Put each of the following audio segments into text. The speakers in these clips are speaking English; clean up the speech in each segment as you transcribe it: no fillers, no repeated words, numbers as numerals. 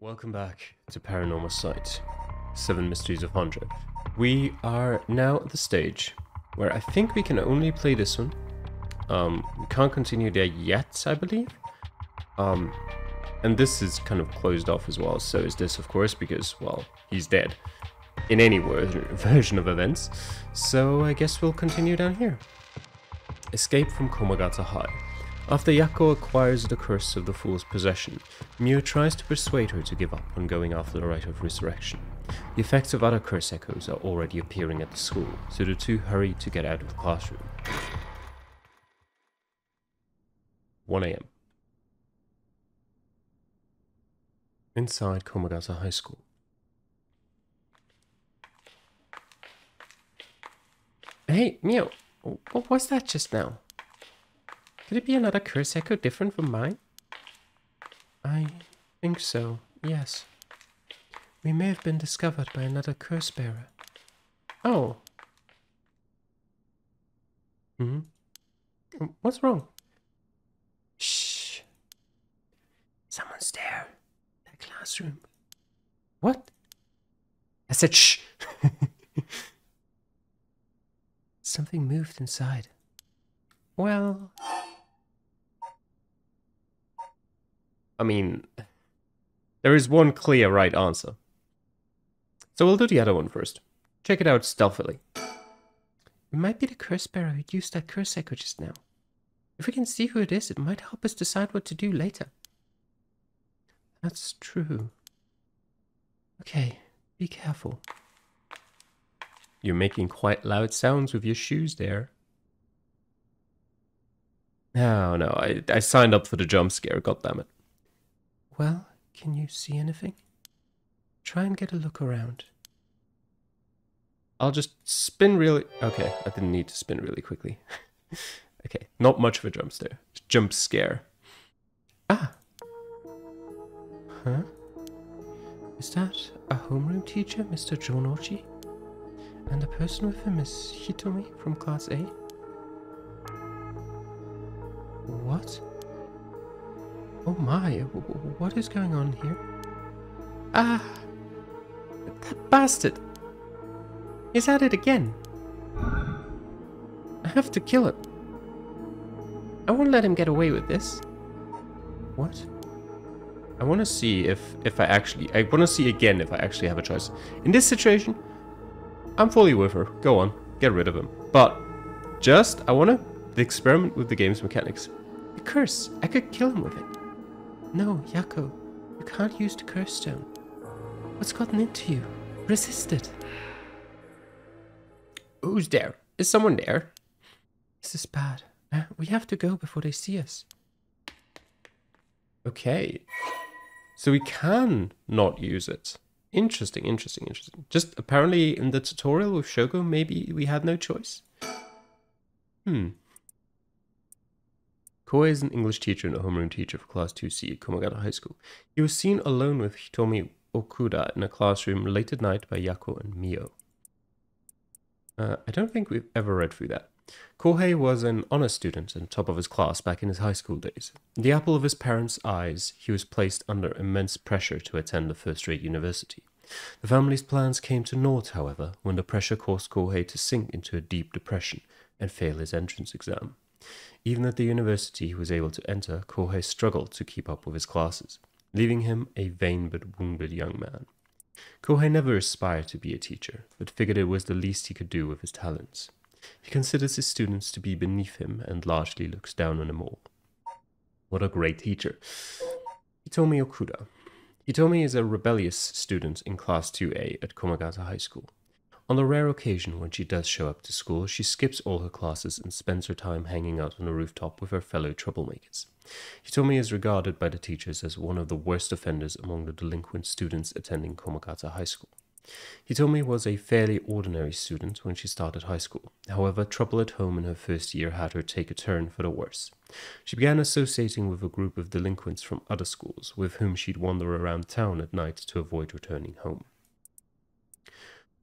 Welcome back to Paranormasight, 7 Mysteries of Honjo. We are now at the stage where I think we can only play this one. We can't continue there yet, I believe. And this is kind of closed off as well, so is this, of course, because, well, he's dead in any version of events. So I guess we'll continue down here. Escape from Komagata High. After Yako acquires the curse of the fool's possession, Mio tries to persuade her to give up on going after the rite of resurrection. The effects of other curse echoes are already appearing at the school, so the two hurry to get out of the classroom. 1 AM. Inside Komagata High School. Hey, Mio, what was that just now? Could it be another curse echo different from mine? I think so, yes. We may have been discovered by another curse bearer. Oh. What's wrong? Shh. Someone's there. That classroom. What? I said shh. Something moved inside. Well... I mean, there is one clear right answer. So we'll do the other one first. Check it out stealthily. It might be the curse bearer who used that curse echo just now. If we can see who it is, it might help us decide what to do later. That's true. Okay, be careful. You're making quite loud sounds with your shoes there. No, I signed up for the jump scare, goddammit. Well, can you see anything? Try and get a look around. I'll just spin really... Okay, I didn't need to spin really quickly. Okay, not much of a jump scare. Ah! Huh? Is that a homeroom teacher, Mr. Jonochi? And the person with him is Hitomi from Class A? What? Oh my, what is going on here? Ah! That bastard! He's at it again! I have to kill him. I won't let him get away with this. What? I want to see if I actually... I want to see again if I actually have a choice. In this situation, I'm fully with her. Go on, get rid of him. But, I want to experiment with the game's mechanics. The curse! I could kill him with it. No, Yako, you can't use the curse stone. What's gotten into you? Resist it. Who's there? Is someone there? This is bad. We have to go before they see us. Okay. So we can not use it. Interesting. Just apparently in the tutorial with Shogo, maybe we had no choice. Koei is an English teacher and a homeroom teacher for Class 2C at Komagata High School. He was seen alone with Hitomi Okuda in a classroom late at night by Yako and Mio. I don't think we've ever read through that. Kohei was an honor student and top of his class back in his high school days. The apple of his parents' eyes, he was placed under immense pressure to attend a first-rate university. The family's plans came to naught, however, when the pressure caused Kohei to sink into a deep depression and fail his entrance exam. Even at the university he was able to enter, Kohei struggled to keep up with his classes, leaving him a vain but wounded young man. Kohei never aspired to be a teacher, but figured it was the least he could do with his talents. He considers his students to be beneath him and largely looks down on them all. What a great teacher. Hitomi Okuda. Hitomi is a rebellious student in Class 2A at Komagata High School. On the rare occasion when she does show up to school, she skips all her classes and spends her time hanging out on the rooftop with her fellow troublemakers. Hitomi is regarded by the teachers as one of the worst offenders among the delinquent students attending Komagata High School. Hitomi was a fairly ordinary student when she started high school. However, trouble at home in her first year had her take a turn for the worse. She began associating with a group of delinquents from other schools, with whom she'd wander around town at night to avoid returning home.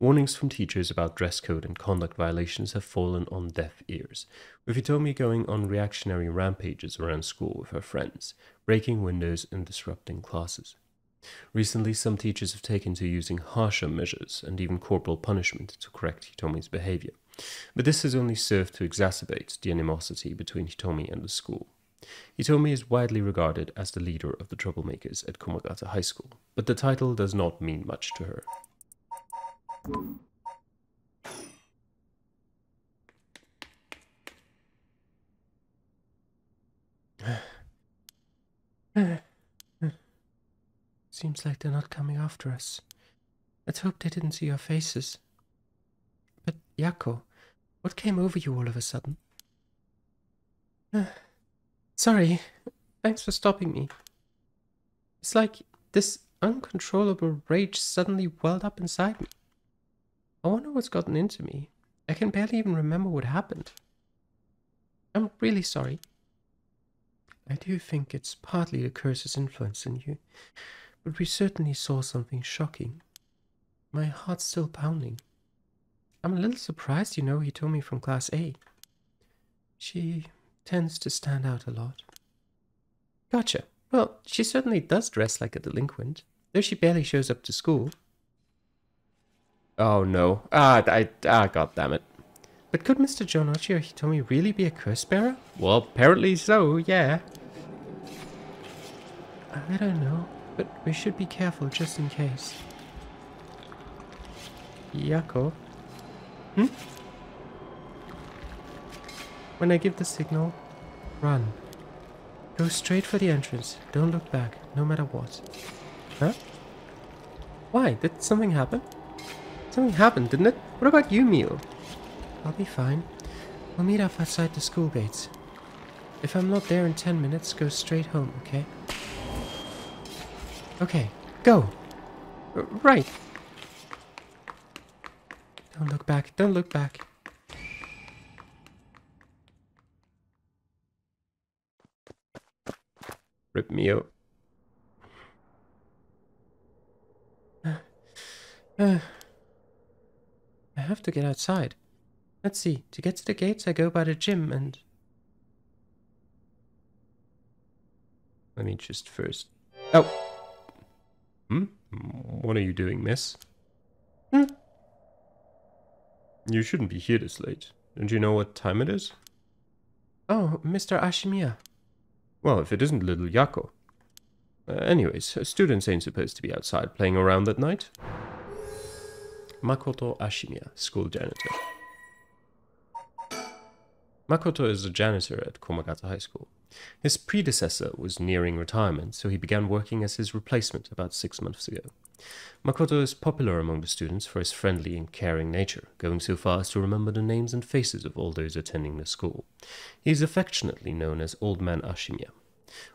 Warnings from teachers about dress code and conduct violations have fallen on deaf ears, with Hitomi going on reactionary rampages around school with her friends, breaking windows and disrupting classes. Recently, some teachers have taken to using harsher measures and even corporal punishment to correct Hitomi's behavior, but this has only served to exacerbate the animosity between Hitomi and the school. Hitomi is widely regarded as the leader of the troublemakers at Komagata High School, but the title does not mean much to her. Seems like they're not coming after us. Let's hope they didn't see our faces. But, Yako, what came over you all of a sudden? Sorry. Thanks for stopping me. It's like this uncontrollable rage suddenly welled up inside me. I wonder what's gotten into me. I can barely even remember what happened. I'm really sorry. I do think it's partly the curse's influence in you, but we certainly saw something shocking. My heart's still pounding. I'm a little surprised you know Hitomi from Class A. She tends to stand out a lot. Gotcha. Well, she certainly does dress like a delinquent, though she barely shows up to school. Oh no. God damn it. But could Mr. Jonochi or Hitomi really be a curse bearer? Well, apparently so, yeah. I don't know, but we should be careful just in case. Yako? When I give the signal, run. Go straight for the entrance. Don't look back, no matter what. Huh? Why? Did something happen? Something happened, didn't it? What about you, Mio? I'll be fine. We'll meet up outside the school gates. If I'm not there in 10 minutes, go straight home, okay? Okay, go! Right! Don't look back, don't look back. Rip Mio. I have to get outside. Let's see, to get to the gates I go by the gym and... Let me just first... Oh! What are you doing, miss? You shouldn't be here this late. Don't you know what time it is? Oh, Mr. Ashimiya. Well, if it isn't little Yako. Anyways, students ain't supposed to be outside playing around at night. Makoto Ashimiya, school janitor. Makoto is a janitor at Komagata High School. His predecessor was nearing retirement, so he began working as his replacement about 6 months ago. Makoto is popular among the students for his friendly and caring nature, going so far as to remember the names and faces of all those attending the school. He is affectionately known as Old Man Ashimiya.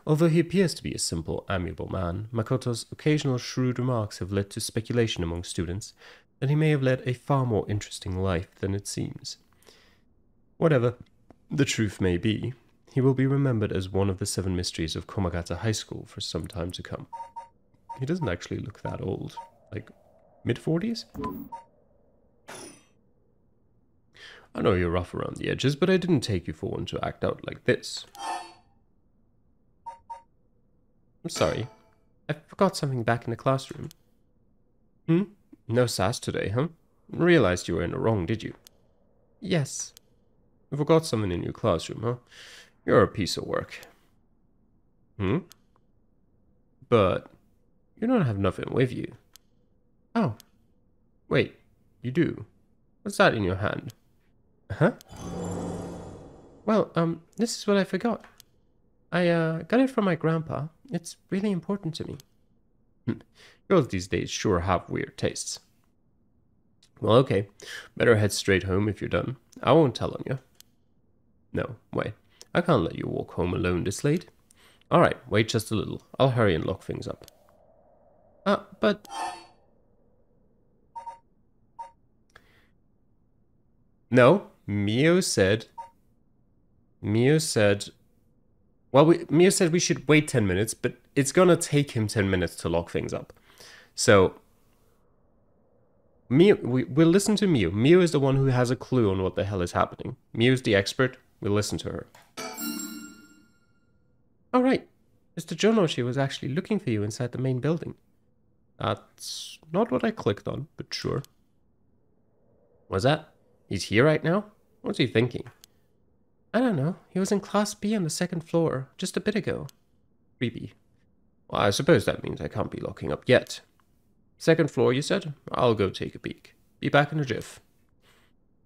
Although he appears to be a simple, amiable man, Makoto's occasional shrewd remarks have led to speculation among students that he may have led a far more interesting life than it seems. Whatever the truth may be, he will be remembered as one of the 7 mysteries of Komagata High School for some time to come. He doesn't actually look that old. Like, mid-40s? I know you're rough around the edges, but I didn't take you for one to act out like this. I'm sorry. I forgot something back in the classroom. No sass today, huh? Realized you were in the wrong, did you? Yes. You forgot something in your classroom, huh? You're a piece of work. But you don't have nothing with you. Oh. Wait, you do? What's that in your hand? Huh? Well, this is what I forgot. I, got it from my grandpa. It's really important to me. Girls these days sure have weird tastes. Well, okay. Better head straight home if you're done. I won't tell on you. No, wait. I can't let you walk home alone this late. Alright, wait just a little. I'll hurry and lock things up. But... No, Mio said... Mio said we should wait 10 minutes, but it's gonna take him 10 minutes to lock things up. So... Mio, we'll listen to Mio. Mio is the one who has a clue on what the hell is happening. Mio's the expert. We'll listen to her. All right. Mr. Jonoshi was actually looking for you inside the main building. That's not what I clicked on, but sure. What's that? He's here right now? What's he thinking? I don't know. He was in Class B on the second floor, just a bit ago. Creepy. Well, I suppose that means I can't be locking up yet. Second floor, you said? I'll go take a peek. Be back in a jiff.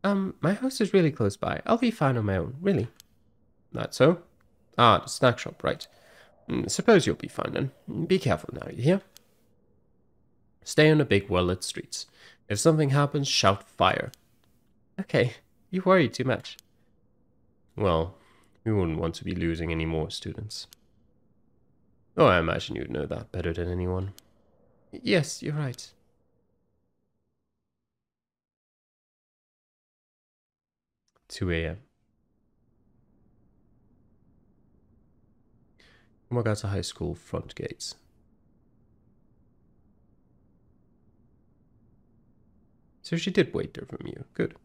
My house is really close by. I'll be fine on my own, really. That so? Ah, the snack shop, right. Suppose you'll be fine then. Be careful now, you hear? Stay on the big, well-lit streets. If something happens, shout fire. Okay, you worry too much. Well, we wouldn't want to be losing any more students. Oh, I imagine you'd know that better than anyone. Yes, you're right. 2 a.m. Komagata High School front gates. So she did wait there from you. Good.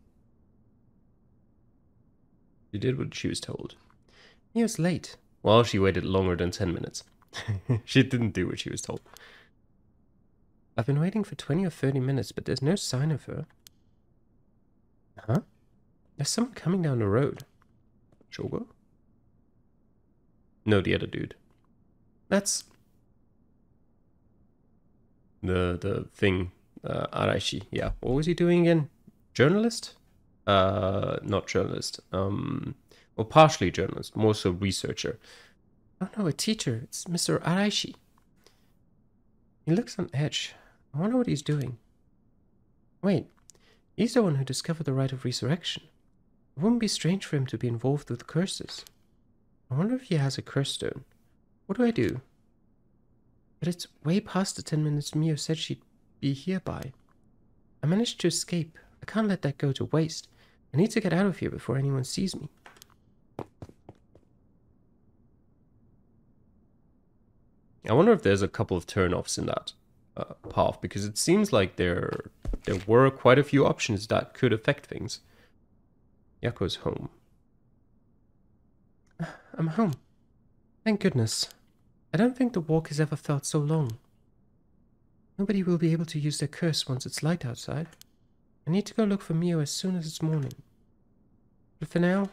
She did what she was told. He was late. Well, she waited longer than 10 minutes. She didn't do what she was told. I've been waiting for 20 or 30 minutes, but there's no sign of her. Huh? There's someone coming down the road. Shogo? No, the other dude. That's... The thing, Araishi. Yeah. What was he doing again? Journalist? Not journalist. Well, partially journalist, more so researcher. Oh no, a teacher. It's Mr. Araishi. He looks on edge. I wonder what he's doing. Wait, he's the one who discovered the rite of resurrection. It wouldn't be strange for him to be involved with curses. I wonder if he has a curse stone. What do I do? But it's way past the 10 minutes Mio said she'd be here by. I managed to escape. I can't let that go to waste. I need to get out of here before anyone sees me. I wonder if there's a couple of turn-offs in that path, because it seems like there were quite a few options that could affect things. Yako's home. I'm home. Thank goodness. I don't think the walk has ever felt so long. Nobody will be able to use their curse once it's light outside. I need to go look for Mio as soon as it's morning. But for now,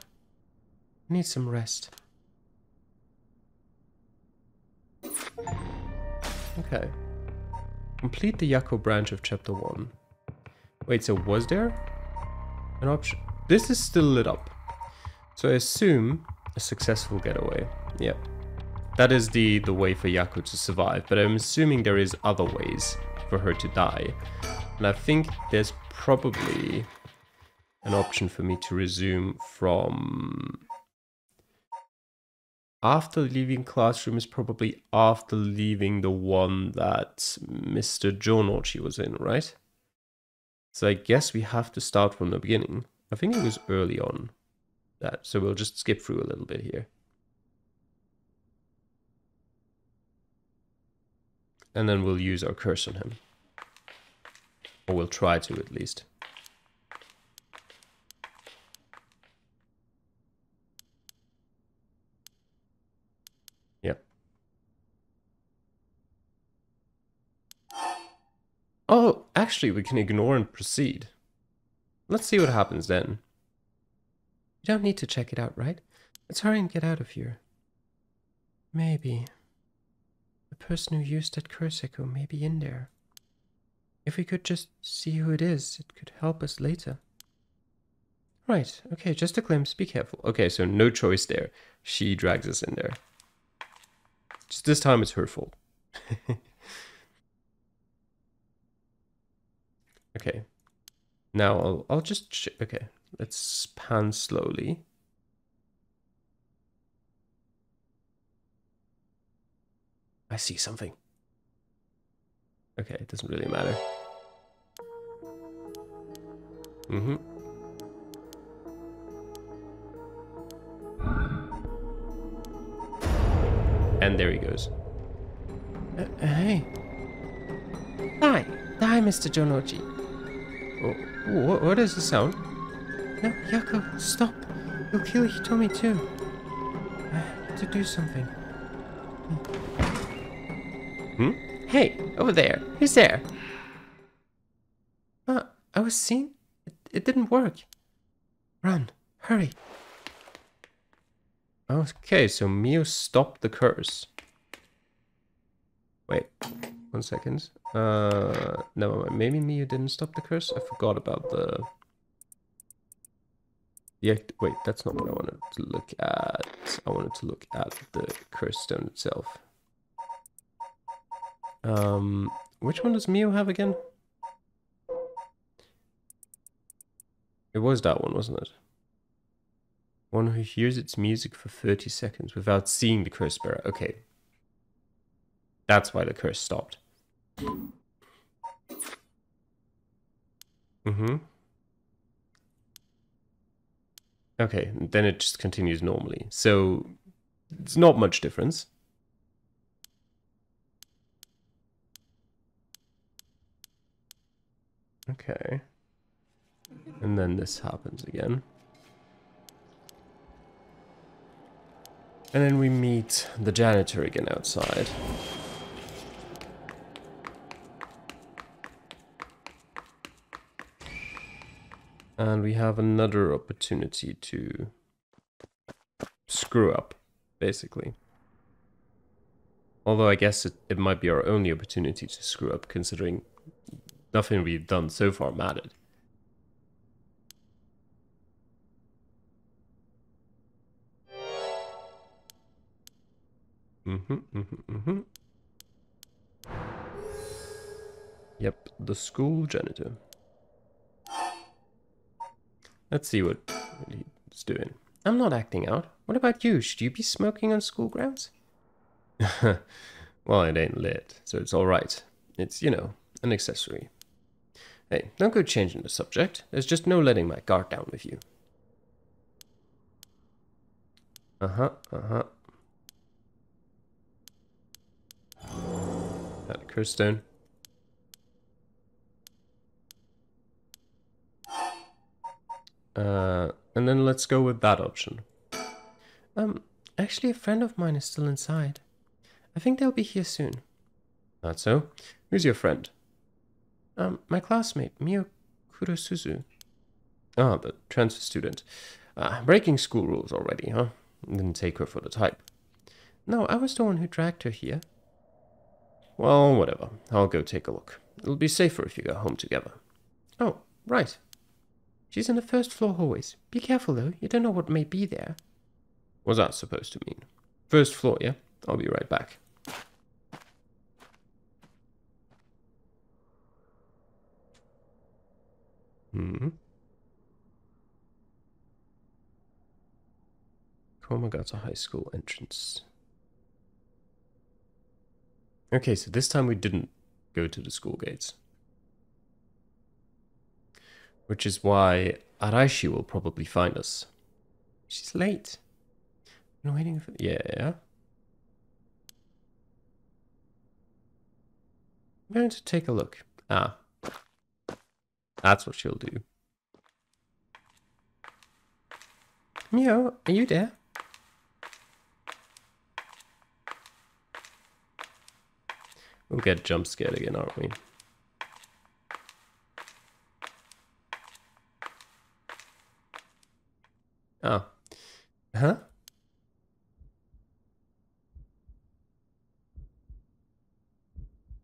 I need some rest. Okay. Complete the Yako branch of chapter 1. Wait, so was there an option? This is still lit up. So I assume a successful getaway. Yep. That is the way for Yako to survive, but I'm assuming there is other ways for her to die. And I think there's probably an option for me to resume from... After leaving classroom is probably after leaving the one that Mr. Jonochi was in, right? So I guess we have to start from the beginning. I think it was early on that, so we'll just skip through a little bit here. And then we'll use our curse on him. Or we'll try to, at least. Yep. Oh, actually, we can ignore and proceed. Let's see what happens then. You don't need to check it out, right? Let's hurry and get out of here. Maybe. The person who used that curse echo may be in there. If we could just see who it is, it could help us later. Right, okay, just a glimpse, be careful. Okay, so no choice there. She drags us in there. Just this time it's her fault. Okay. Now I'll just... Okay, let's pan slowly. I see something. Okay, it doesn't really matter. Mm-hmm. And there he goes. Hey. Die, Mr. Jonochi. Oh, what is the sound? No, Yako, stop. You'll kill Hitomi too. I have to do something. Hmm? Hey, over there. Who's there? I was seen. It didn't work. Run. Hurry. Okay, so Mio stopped the curse. Wait, 1 second. Never mind. Maybe Mio didn't stop the curse? I forgot about the... Wait, that's not what I wanted to look at. I wanted to look at the curse stone itself. Which one does Mio have again? It was that one, wasn't it? One who hears its music for 30 seconds without seeing the curse bearer. Okay. That's why the curse stopped. Okay, then it just continues normally. So, it's not much difference. Okay. And then this happens again. And then we meet the janitor again outside. And we have another opportunity to screw up, basically. Although I guess it might be our only opportunity to screw up, considering nothing we've done so far mattered. Yep, the school janitor. Let's see what he's doing. I'm not acting out. What about you? Should you be smoking on school grounds? Well, it ain't lit, so it's alright. It's, you know, an accessory. Hey, don't go changing the subject. There's just no letting my guard down with you. That curse stone. And then let's go with that option. Actually, a friend of mine is still inside. I think they'll be here soon. That's so. Who's your friend? My classmate, Mio Kurosuzu. Ah, the transfer student. Breaking school rules already, huh? Didn't take her for the type. No, I was the one who dragged her here. Well, whatever. I'll go take a look. It'll be safer if you go home together. Oh, right. She's in the first floor hallways. Be careful, though. You don't know what may be there. What's that supposed to mean? First floor, yeah? I'll be right back. Komagata High School entrance. Okay, so this time we didn't go to the school gates. Which is why Araishi will probably find us. She's late. I'm waiting for... Yeah. I'm going to take a look. Ah. That's what she'll do. Mio, are you there? We'll get jump scared again, aren't we? Oh. Huh?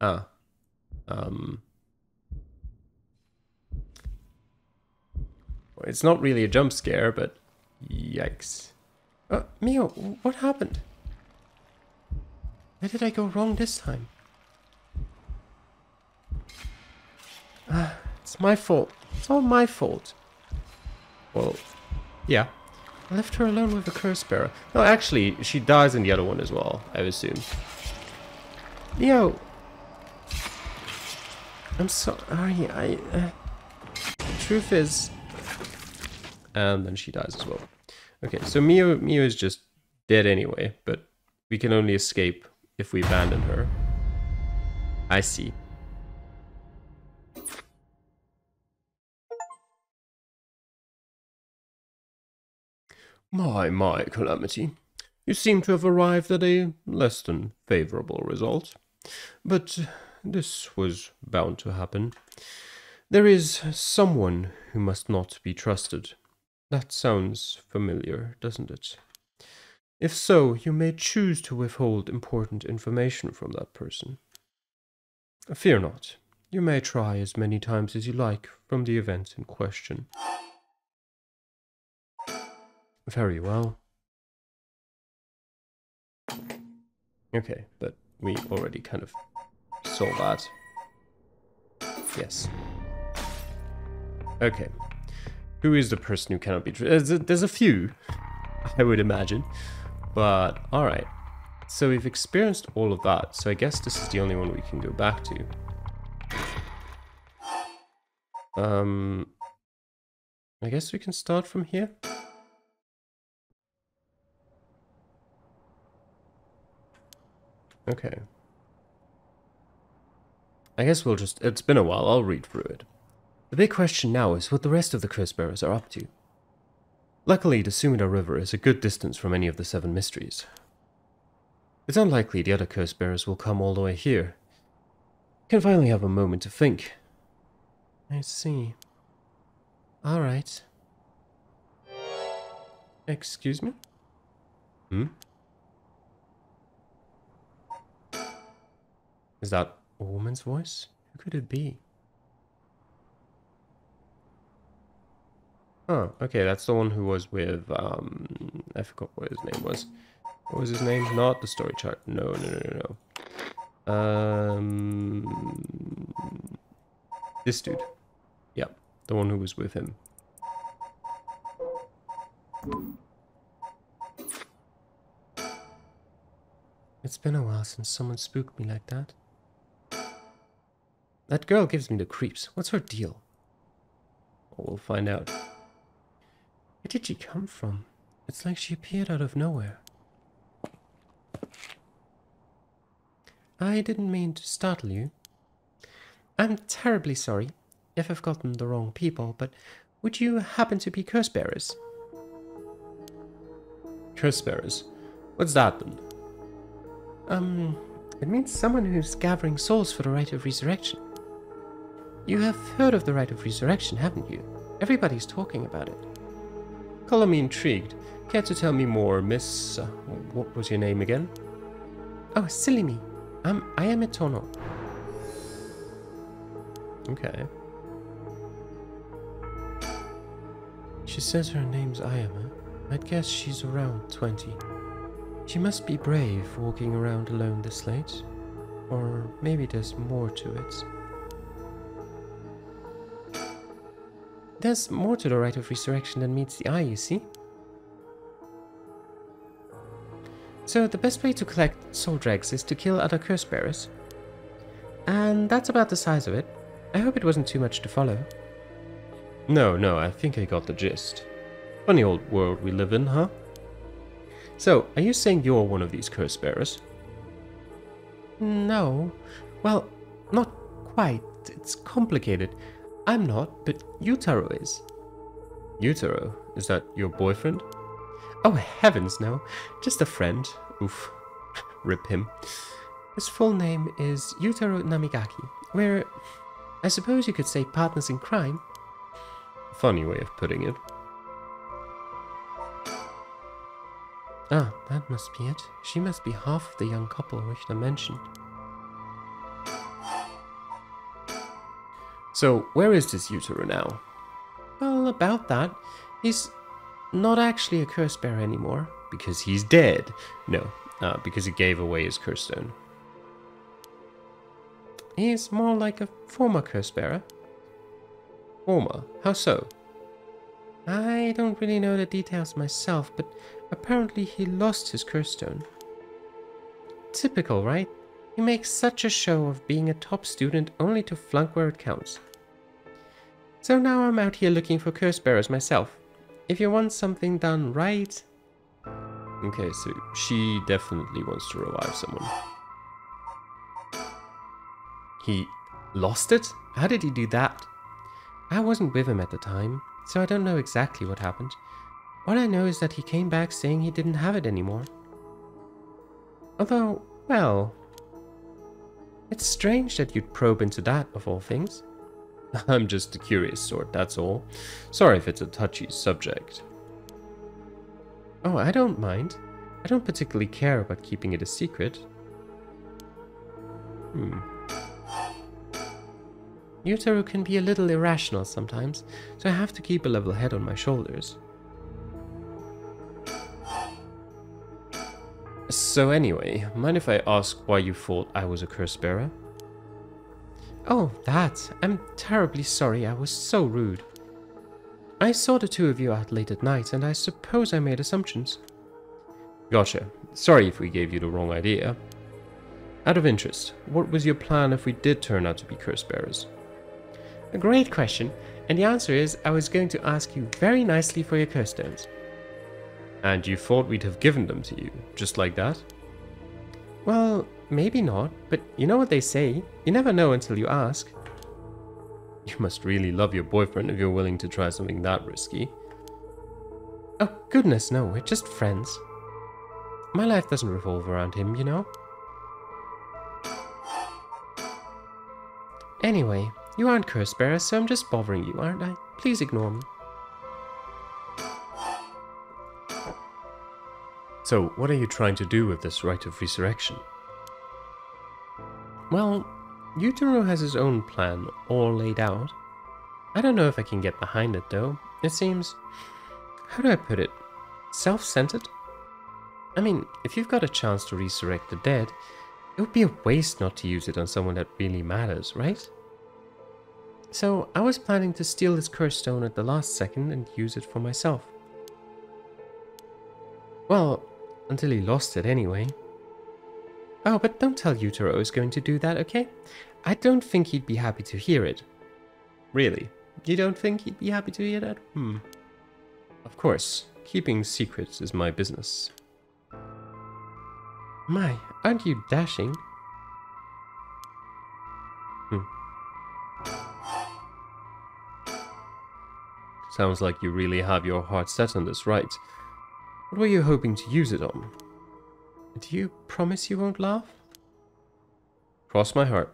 Ah. It's not really a jump scare, but yikes. Mio, what happened? Where did I go wrong this time? It's my fault. It's all my fault. Well, yeah. I left her alone with the curse bearer. No, actually, she dies in the other one as well, I assume. Mio! I'm sorry, truth is... And then she dies as well. Okay, so Mio is just dead anyway, but we can only escape if we abandon her. I see. My, Calamity. You seem to have arrived at a less than favorable result. But this was bound to happen. There is someone who must not be trusted. That sounds familiar, doesn't it? If so, you may choose to withhold important information from that person. Fear not. You may try as many times as you like from the event in question. Very well. Okay, but we already kind of saw that. Yes. Okay. Who is the person who cannot be trusted? There's a few, I would imagine. But, alright. So we've experienced all of that, so I guess this is the only one we can go back to. I guess we can start from here. Okay. I guess we'll just... It's been a while, I'll read through it. The big question now is what the rest of the curse bearers are up to. Luckily, the Sumida River is a good distance from any of the 7 mysteries. It's unlikely the other curse bearers will come all the way here. You can finally have a moment to think. I see. Alright. Excuse me? Is that a woman's voice? Who could it be? Oh, okay, that's the one who was with, I forgot what his name was. What was his name? Not the story chart. No. This dude. Yeah, the one who was with him. It's been a while since someone spooked me like that. That girl gives me the creeps. What's her deal? Well, we'll find out. Where did she come from? It's like she appeared out of nowhere. I didn't mean to startle you. I'm terribly sorry if I've gotten the wrong people, but would you happen to be curse bearers? Curse bearers? What's that then? It means someone who's gathering souls for the rite of resurrection. You have heard of the rite of resurrection, haven't you? Everybody's talking about it. Color me intrigued. Care to tell me more, Miss... what was your name again? Oh, silly me. I am Etono. Okay. She says her name's Ayama. I'd guess she's around 20. She must be brave walking around alone this late. Or maybe there's more to it. There's more to the rite of resurrection than meets the eye, you see? So the best way to collect soul dregs is to kill other curse bearers. And that's about the size of it. I hope it wasn't too much to follow. No, I think I got the gist. Funny old world we live in, huh? So, are you saying you're one of these curse bearers? No. Well, not quite. It's complicated. I'm not, but Yutaro is. Yutaro? Is that your boyfriend? Oh heavens no. Just a friend. Oof. Rip him. His full name is Yutaro Namigaki. We're, I suppose you could say, partners in crime. Funny way of putting it. Ah, that must be it. She must be half of the young couple Richter mentioned. So, where is this Yutaro now? Well, about that. He's not actually a curse bearer anymore. Because he's dead. No, because he gave away his curse stone. He's more like a former curse bearer. Former? How so? I don't really know the details myself, but apparently he lost his curse stone. Typical, right? He makes such a show of being a top student only to flunk where it counts. So now I'm out here looking for curse bearers myself. If you want something done right... Okay, so she definitely wants to revive someone. He lost it? How did he do that? I wasn't with him at the time, so I don't know exactly what happened. All I know is that he came back saying he didn't have it anymore. Although, well... It's strange that you'd probe into that, of all things. I'm just the curious sort, that's all. Sorry if it's a touchy subject. Oh, I don't mind. I don't particularly care about keeping it a secret. Yutaru can be a little irrational sometimes, so I have to keep a level head on my shoulders. So anyway, mind if I ask why you thought I was a curse bearer? Oh, that. I'm terribly sorry, I was so rude. I saw the two of you out late at night, and I suppose I made assumptions. Gotcha. Sorry if we gave you the wrong idea. Out of interest, what was your plan if we did turn out to be curse bearers? A great question, and the answer is I was going to ask you very nicely for your curse stones. And you thought we'd have given them to you, just like that? Well, maybe not, but you know what they say, you never know until you ask. You must really love your boyfriend if you're willing to try something that risky. Oh, goodness no, we're just friends. My life doesn't revolve around him, you know? Anyway, you aren't curse bearers, so I'm just bothering you, aren't I? Please ignore me. So, what are you trying to do with this rite of resurrection? Well, Yutaro has his own plan all laid out. I don't know if I can get behind it though. It seems, how do I put it, self-centered? I mean, if you've got a chance to resurrect the dead, it would be a waste not to use it on someone that really matters, right? So I was planning to steal his curse stone at the last second and use it for myself. Well, until he lost it anyway. Oh, but don't tell Yutaro is going to do that, okay? I don't think he'd be happy to hear it. Really? You don't think he'd be happy to hear that? Of course, keeping secrets is my business. My, aren't you dashing? Sounds like you really have your heart set on this, right? What were you hoping to use it on? Do you promise you won't laugh? Cross my heart.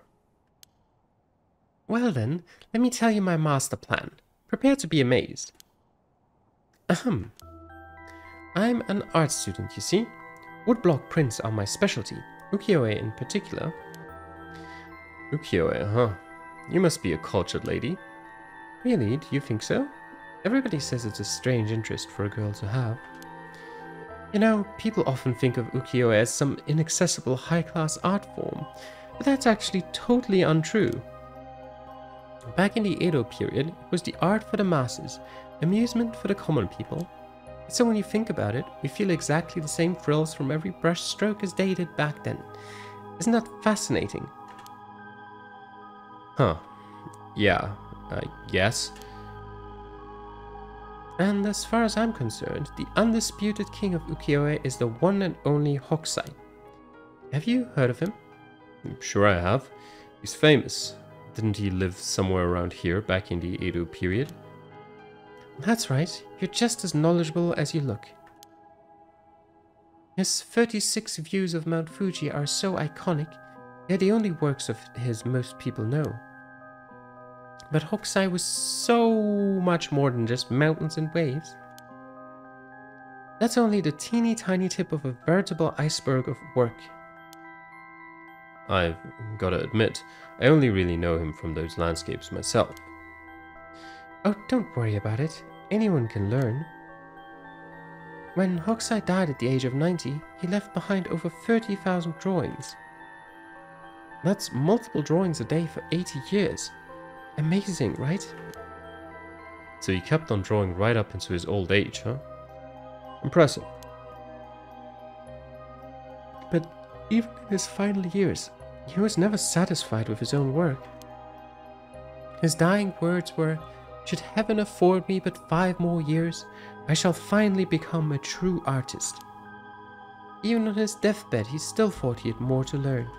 Well then, let me tell you my master plan. Prepare to be amazed. Ahem. I'm an art student, you see. Woodblock prints are my specialty, ukiyo-e in particular. Ukiyo-e, huh? You must be a cultured lady. Really? Do you think so? Everybody says it's a strange interest for a girl to have. You know, people often think of ukiyo-e as some inaccessible high-class art form, but that's actually totally untrue. Back in the Edo period, it was the art for the masses, amusement for the common people. So when you think about it, we feel exactly the same thrills from every brush stroke as they did back then. Isn't that fascinating? Huh. Yeah, I guess. And as far as I'm concerned, the undisputed king of ukiyo-e is the one and only Hokusai. Have you heard of him? I'm sure I have. He's famous. Didn't he live somewhere around here back in the Edo period? That's right. You're just as knowledgeable as you look. His 36 views of Mount Fuji are so iconic, they're the only works of his most people know. But Hokusai was so much more than just mountains and waves. That's only the teeny tiny tip of a veritable iceberg of work. I've gotta admit, I only really know him from those landscapes myself. Oh, don't worry about it. Anyone can learn. When Hokusai died at the age of 90, he left behind over 30,000 drawings. That's multiple drawings a day for 80 years. Amazing, right? So he kept on drawing right up into his old age, huh? Impressive. But even in his final years, he was never satisfied with his own work. His dying words were, "Should heaven afford me but 5 more years, I shall finally become a true artist." Even on his deathbed, he still thought he had more to learn.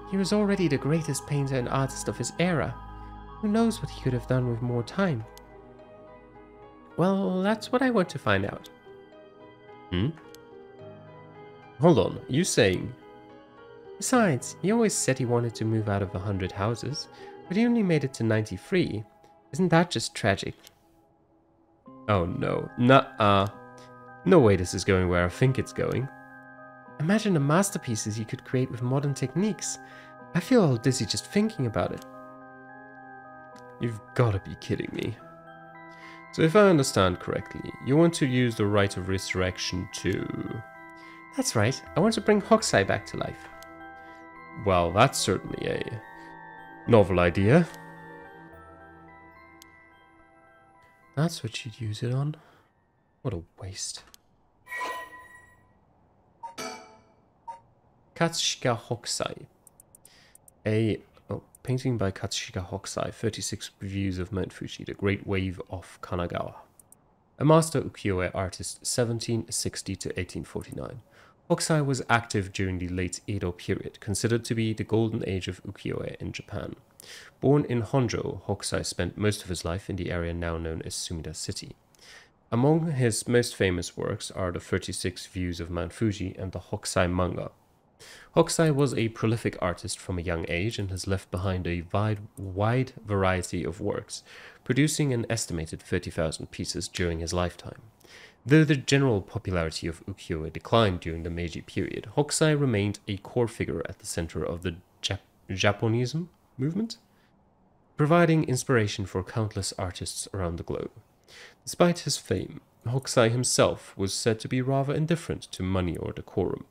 He was already the greatest painter and artist of his era. Who knows what he could have done with more time? Well, that's what I want to find out. Hold on, you saying... Besides, he always said he wanted to move out of 100 houses, but he only made it to 93. Isn't that just tragic? Oh no. Nuh-uh. No way this is going where I think it's going. Imagine the masterpieces he could create with modern techniques. I feel all dizzy just thinking about it. You've gotta be kidding me. So if I understand correctly, you want to use the Rite of Resurrection to... That's right, I want to bring Hokusai back to life. Well, that's certainly a novel idea. That's what you'd use it on? What a waste. Katsushika Hokusai. A painting by Katsushika Hokusai, 36 Views of Mount Fuji, the Great Wave of Kanagawa. A master ukiyo-e artist, 1760 to 1849. Hokusai was active during the late Edo period, considered to be the golden age of ukiyo-e in Japan. Born in Honjo, Hokusai spent most of his life in the area now known as Sumida City. Among his most famous works are the 36 Views of Mount Fuji and the Hokusai manga. Hokusai was a prolific artist from a young age and has left behind a wide variety of works, producing an estimated 30,000 pieces during his lifetime. Though the general popularity of ukiyo-e declined during the Meiji period, Hokusai remained a core figure at the center of the Japonism movement, providing inspiration for countless artists around the globe. Despite his fame, Hokusai himself was said to be rather indifferent to money or decorum,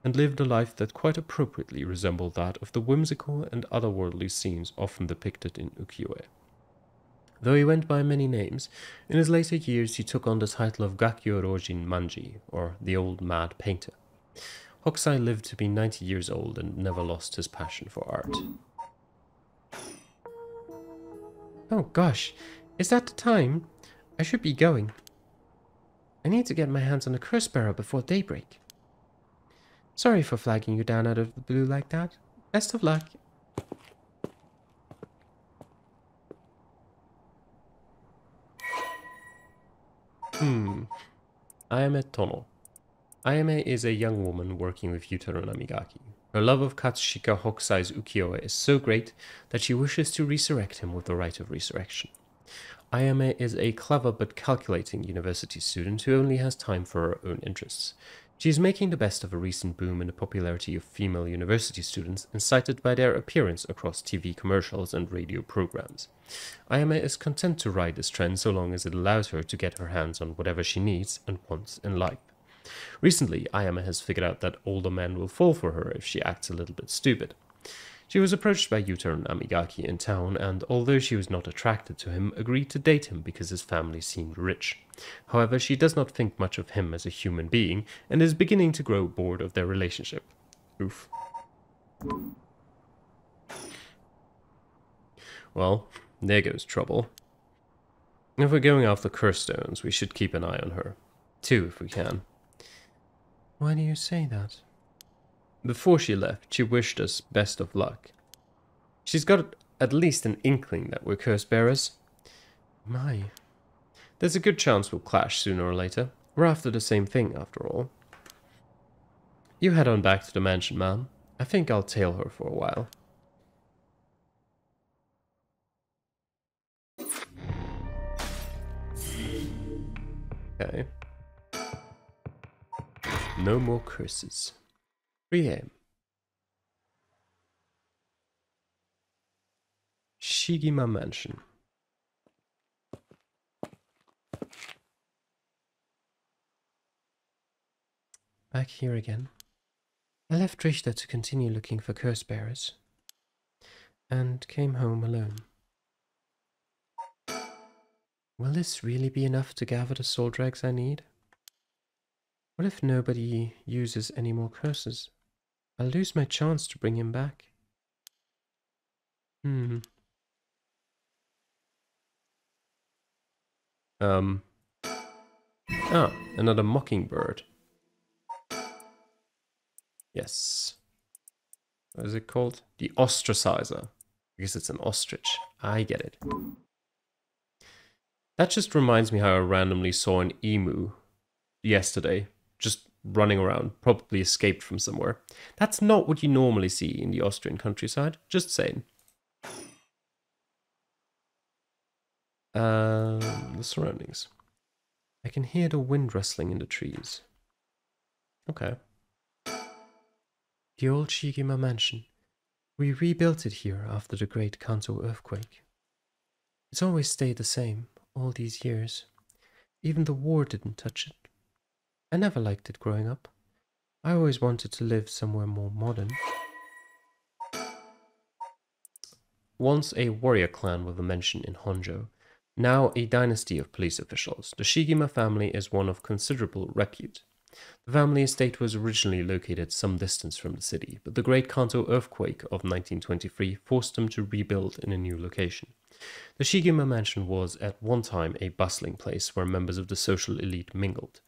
and lived a life that quite appropriately resembled that of the whimsical and otherworldly scenes often depicted in ukiyo-e. Though he went by many names, in his later years he took on the title of Gakyo Rojin Manji, or the Old Mad Painter. Hokusai lived to be 90 years old and never lost his passion for art. Oh gosh, is that the time? I should be going. I need to get my hands on the curse bearer before daybreak. Sorry for flagging you down out of the blue like that. Best of luck. Ayame Tono. Ayame is a young woman working with Yutaro Namigaki. Her love of Katsushika Hokusai's ukiyo-e is so great that she wishes to resurrect him with the Rite of Resurrection. Ayame is a clever but calculating university student who only has time for her own interests. She is making the best of a recent boom in the popularity of female university students, incited by their appearance across TV commercials and radio programs. Ayame is content to ride this trend so long as it allows her to get her hands on whatever she needs and wants in life. Recently, Ayame has figured out that older men will fall for her if she acts a little bit stupid. She was approached by Yutaro Namigaki in town and, although she was not attracted to him, agreed to date him because his family seemed rich. However, she does not think much of him as a human being and is beginning to grow bored of their relationship. Oof. Well, there goes trouble. If we're going after curse stones, we should keep an eye on her. 2 if we can. Why do you say that? Before she left, she wished us best of luck. She's got at least an inkling that we're curse bearers. My. There's a good chance we'll clash sooner or later. We're after the same thing, after all. You head on back to the mansion, ma'am. I think I'll tail her for a while. Okay. No more curses. 3 a.m. Shigima Mansion. Back here again. I left Rishta to continue looking for curse bearers, and came home alone. Will this really be enough to gather the soul dregs I need? What if nobody uses any more curses? I'll lose my chance to bring him back. Another mockingbird. Yes. What is it called? The ostracizer. Because it's an ostrich. I get it. That just reminds me how I randomly saw an emu yesterday. Just running around, probably escaped from somewhere. That's not what you normally see in the Austrian countryside, just saying. The surroundings. I can hear the wind rustling in the trees. Okay. The old Shigima mansion. We rebuilt it here after the great Kanto earthquake. It's always stayed the same, all these years. Even the war didn't touch it. I never liked it growing up. I always wanted to live somewhere more modern. Once a warrior clan with a mansion in Honjo, now a dynasty of police officials, the Shigima family is one of considerable repute. The family estate was originally located some distance from the city, but the Great Kanto earthquake of 1923 forced them to rebuild in a new location. The Shigima mansion was at one time a bustling place where members of the social elite mingled.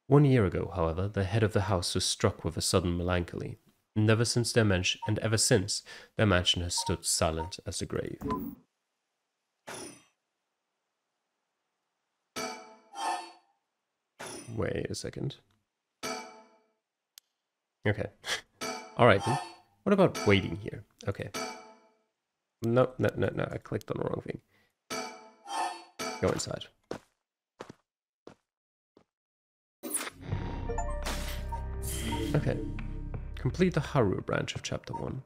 1 year ago, however, the head of the house was struck with a sudden melancholy, and ever since their mansion has stood silent as the grave. Wait a second. Okay. Alright then. What about waiting here? Okay. No, I clicked on the wrong thing. Go inside. Okay. Complete the Haru branch of Chapter 1.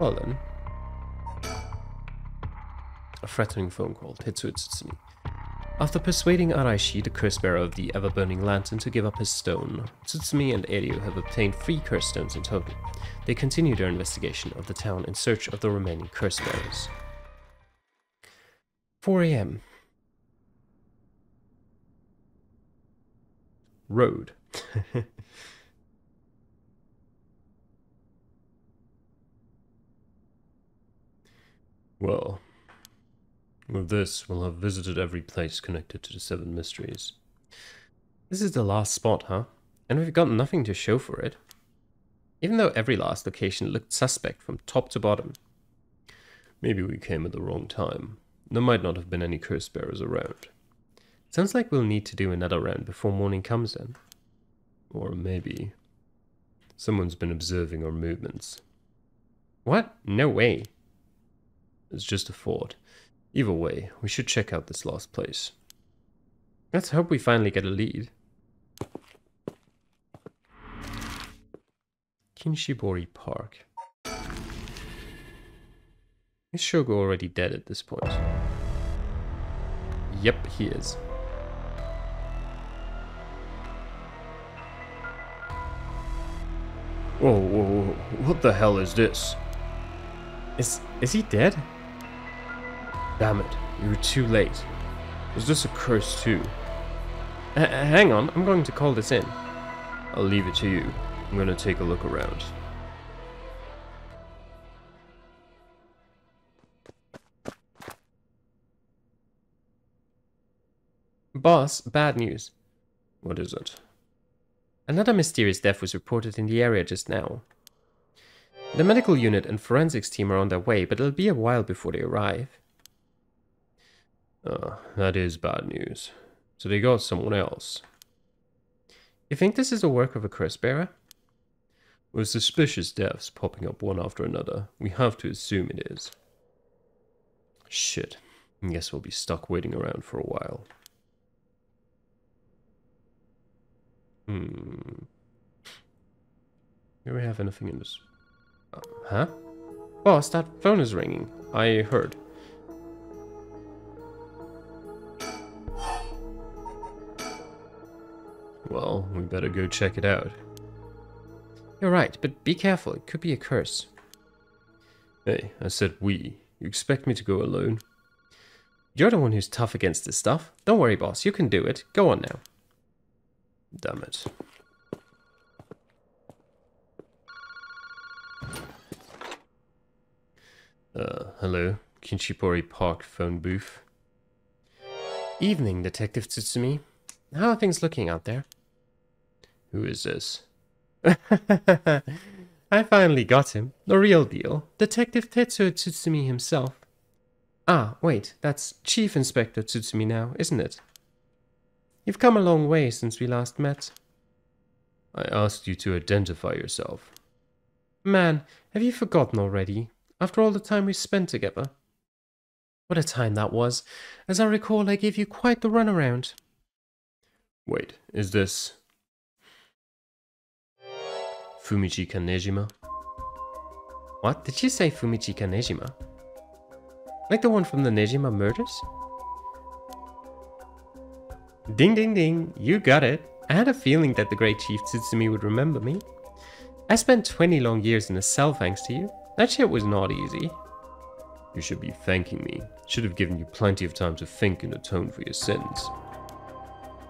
Well then. A threatening phone call. Tetsuo Tsutsumi. After persuading Araishi, the curse-bearer of the ever-burning lantern, to give up his stone, Tsutsumi and Eiryu have obtained 3 curse stones in total. They continue their investigation of the town in search of the remaining curse-bearers. 4 a.m. Road. Well, with this, we'll have visited every place connected to the 7 mysteries. This is the last spot, huh? And we've got nothing to show for it. Even though every last location looked suspect from top to bottom. Maybe we came at the wrong time. There might not have been any curse bearers around. Sounds like we'll need to do another round before morning comes in. Or maybe someone's been observing our movements. What? No way. It's just a thought. Either way, we should check out this last place. Let's hope we finally get a lead. Kinshibori Park. Is Shogo already dead at this point? Yep, he is. Whoa, what the hell is this? Is he dead? Damn it, you were too late. Was this a curse too? Hang on, I'm going to call this in. I'll leave it to you. I'm going to take a look around. Boss, bad news. What is it? Another mysterious death was reported in the area just now. The medical unit and forensics team are on their way, but it'll be a while before they arrive. That is bad news. So they got someone else. You think this is the work of a curse bearer? With suspicious deaths popping up one after another, we have to assume it is. Shit. I guess we'll be stuck waiting around for a while. Do we have anything in this? Huh? Boss, that phone is ringing. I heard. Well, we better go check it out. You're right, but be careful. It could be a curse. Hey, I said we. You expect me to go alone? You're the one who's tough against this stuff. Don't worry, boss. You can do it. Go on now. Damn it. Hello. Kinshibori Park phone booth. Evening, Detective Tsutsumi. How are things looking out there? Who is this? I finally got him. The real deal. Detective Tetsuo Tsutsumi himself. Ah, wait. That's Chief Inspector Tsutsumi now, isn't it? You've come a long way since we last met. I asked you to identify yourself. Man, have you forgotten already? After all the time we spent together? What a time that was. As I recall, I gave you quite the runaround. Wait, is this Fumichi Kanejima? What? Did you say Fumichi Kanejima? Like the one from the Nejima murders? Ding ding ding, you got it. I had a feeling that the great Chief Tsutsumi would remember me. I spent 20 long years in a cell thanks to you. That shit was not easy. You should be thanking me. Should have given you plenty of time to think and atone for your sins.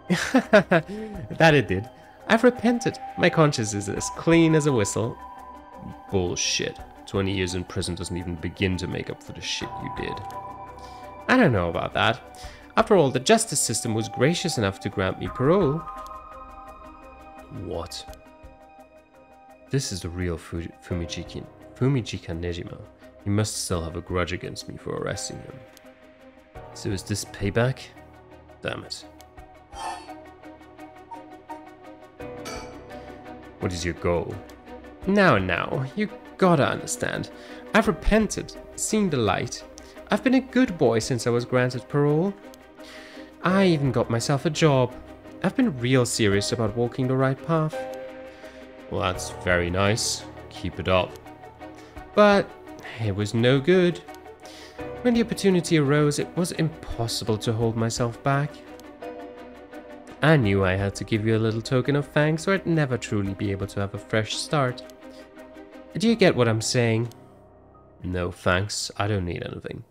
That it did. I've repented. My conscience is as clean as a whistle. Bullshit. 20 years in prison doesn't even begin to make up for the shit you did. I don't know about that. After all, the justice system was gracious enough to grant me parole. What? This is the real Fumichi Kanejima. You must still have a grudge against me for arresting him. So is this payback? Damn it. What is your goal? Now, you gotta understand. I've repented, seen the light. I've been a good boy since I was granted parole. I even got myself a job. I've been real serious about walking the right path. Well, that's very nice. Keep it up. But it was no good. When the opportunity arose, it was impossible to hold myself back. I knew I had to give you a little token of thanks or I'd never truly be able to have a fresh start. Do you get what I'm saying? No thanks, I don't need anything.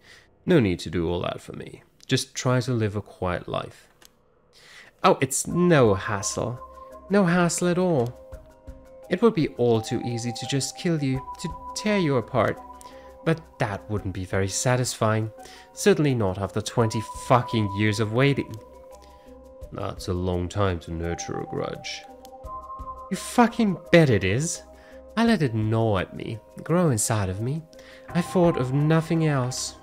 No need to do all that for me. Just try to live a quiet life. Oh, it's no hassle. No hassle at all. It would be all too easy to just kill you, to tear you apart. But that wouldn't be very satisfying. Certainly not after 20 fucking years of waiting. That's a long time to nurture a grudge. You fucking bet it is. I let it gnaw at me, grow inside of me. I thought of nothing else.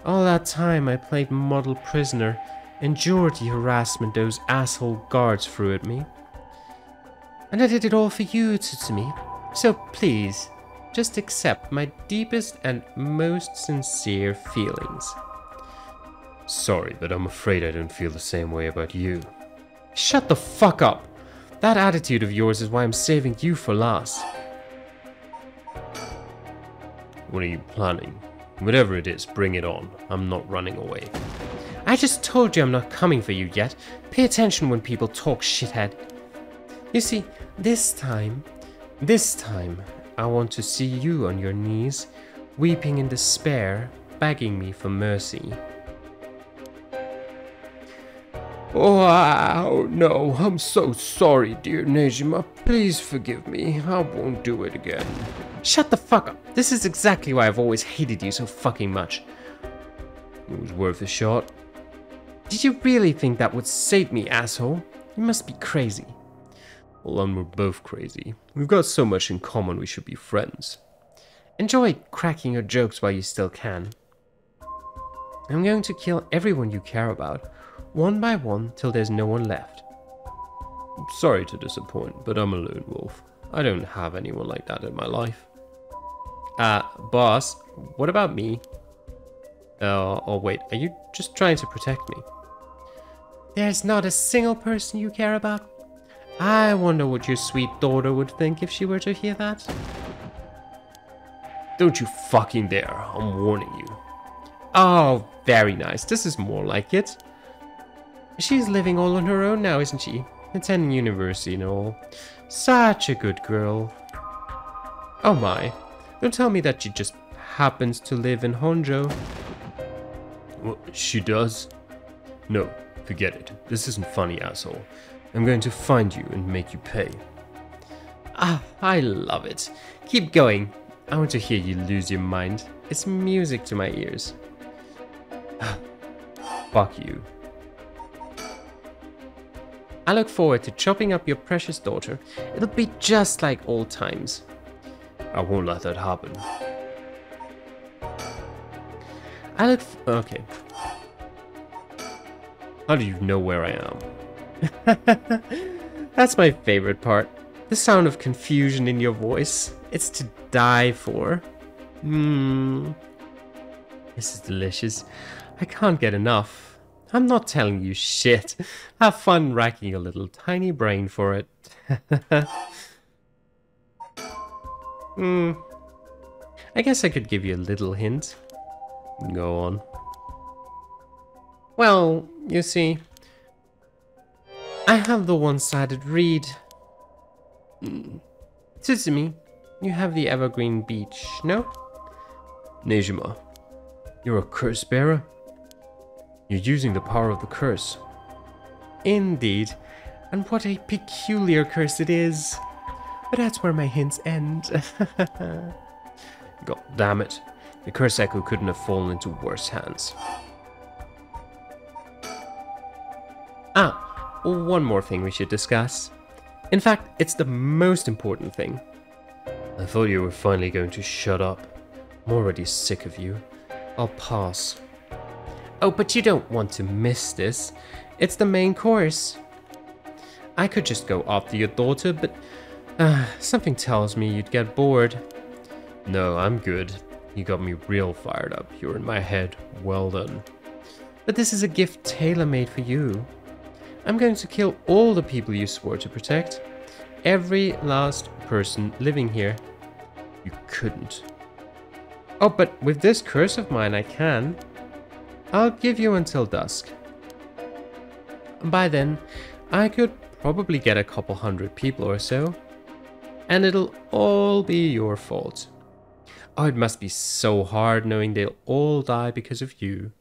All that time I played model prisoner, endured the harassment those asshole guards threw at me. And I did it all for you, Tsutsumi. So please, just accept my deepest and most sincere feelings. Sorry, but I'm afraid I don't feel the same way about you. Shut the fuck up! That attitude of yours is why I'm saving you for last. What are you planning? Whatever it is, bring it on. I'm not running away. I just told you I'm not coming for you yet. Pay attention when people talk, shithead. You see, this time, I want to see you on your knees, weeping in despair, begging me for mercy. Oh, no, I'm so sorry, dear Nejima. Please forgive me. I won't do it again. Shut the fuck up. This is exactly why I've always hated you so fucking much. It was worth a shot. Did you really think that would save me, asshole? You must be crazy. Well, then we're both crazy. We've got so much in common we should be friends. Enjoy cracking your jokes while you still can. I'm going to kill everyone you care about, one by one, till there's no one left. I'm sorry to disappoint, but I'm a lone wolf. I don't have anyone like that in my life. Boss, what about me? Oh wait, are you just trying to protect me? There's not a single person you care about? I wonder what your sweet daughter would think if she were to hear that. Don't you fucking dare, I'm warning you. Oh, very nice, this is more like it. She's living all on her own now, isn't she? Attending university and all. Such a good girl. Oh my, don't tell me that she just happens to live in Honjo. Well, she does? No, forget it. This isn't funny, asshole. I'm going to find you and make you pay. Ah, I love it. Keep going. I want to hear you lose your mind. It's music to my ears. Fuck you. I look forward to chopping up your precious daughter. It'll be just like old times. I won't let that happen. Okay. How do you know where I am? That's my favorite part. The sound of confusion in your voice. It's to die for. Mmm. This is delicious. I can't get enough. I'm not telling you shit. Have fun racking your little tiny brain for it. I guess I could give you a little hint. Go on. Well, you see, I have the one-sided reed. Tsutsumi, you have the evergreen beach, no? Nejima, you're a curse bearer? You're using the power of the curse. Indeed, and what a peculiar curse it is. But that's where my hints end. God damn it. The curse echo couldn't have fallen into worse hands. Ah, one more thing we should discuss. In fact, it's the most important thing. I thought you were finally going to shut up. I'm already sick of you. I'll pass. Oh, but you don't want to miss this. It's the main course. I could just go after your daughter, but something tells me you'd get bored. No, I'm good. You got me real fired up. You're in my head. Well done. But this is a gift tailor-made for you. I'm going to kill all the people you swore to protect. Every last person living here. You couldn't. Oh, but with this curse of mine, I can. I'll give you until dusk. By then, I could probably get a couple hundred people or so. And it'll all be your fault. Oh, it must be so hard knowing they'll all die because of you.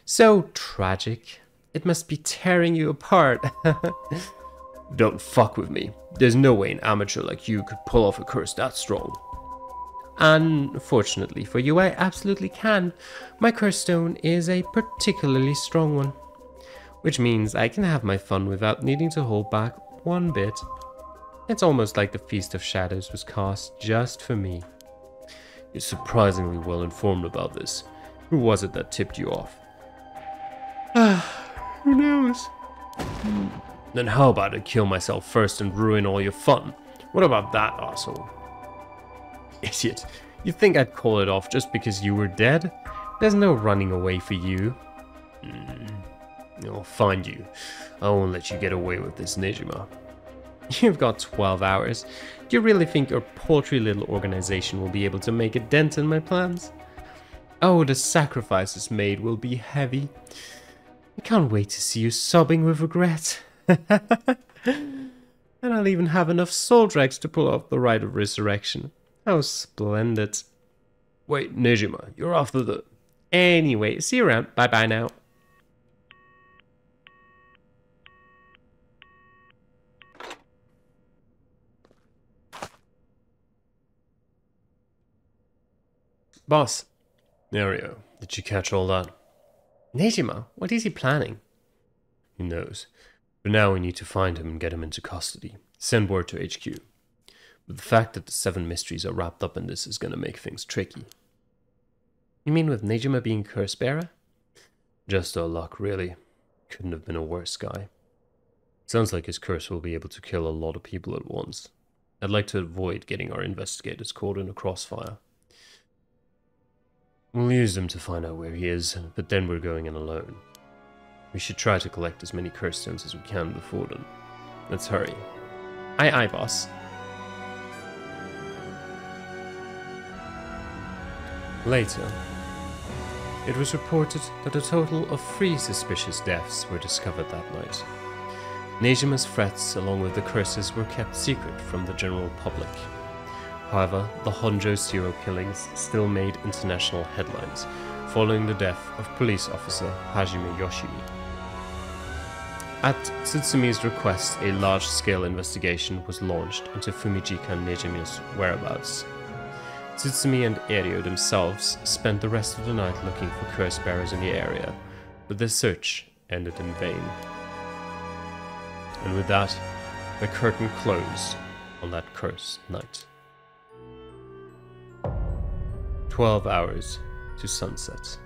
So tragic. It must be tearing you apart. Don't fuck with me. There's no way an amateur like you could pull off a curse that strong. Unfortunately for you, I absolutely can. My curse stone is a particularly strong one. Which means I can have my fun without needing to hold back one bit. It's almost like the Feast of Shadows was cast just for me. You're surprisingly well informed about this. Who was it that tipped you off? Who knows? Then how about I kill myself first and ruin all your fun? What about that, asshole? Idiot. You think I'd call it off just because you were dead? There's no running away for you. I'll find you. I won't let you get away with this, Nejima. You've got 12 hours. Do you really think your paltry little organization will be able to make a dent in my plans? Oh, the sacrifices made will be heavy. I can't wait to see you sobbing with regret. And I'll even have enough soul drags to pull off the rite of resurrection. How splendid. Wait, Nejima, you're after the... Anyway, see you around. Bye-bye now. Boss. Nario, did you catch all that? Nejima, what is he planning? Who knows? For now we need to find him and get him into custody. Send word to HQ. But the fact that the 7 mysteries are wrapped up in this is going to make things tricky. You mean with Nejima being curse bearer? Just our luck, really. Couldn't have been a worse guy. Sounds like his curse will be able to kill a lot of people at once. I'd like to avoid getting our investigators caught in a crossfire. We'll use them to find out where he is, but then we're going in alone. We should try to collect as many curse stones as we can before then. Let's hurry. Aye, aye, boss. Later, it was reported that a total of 3 suspicious deaths were discovered that night. Nejima's threats along with the curses were kept secret from the general public. However, the Honjo serial killings still made international headlines following the death of police officer Hajime Yoshimi. At Tsutsumi's request, a large-scale investigation was launched into Fumijika Nejima's whereabouts. Tsutsumi and Eiryo themselves spent the rest of the night looking for curse bearers in the area, but their search ended in vain. And with that, the curtain closed on that cursed night. 12 hours to sunset.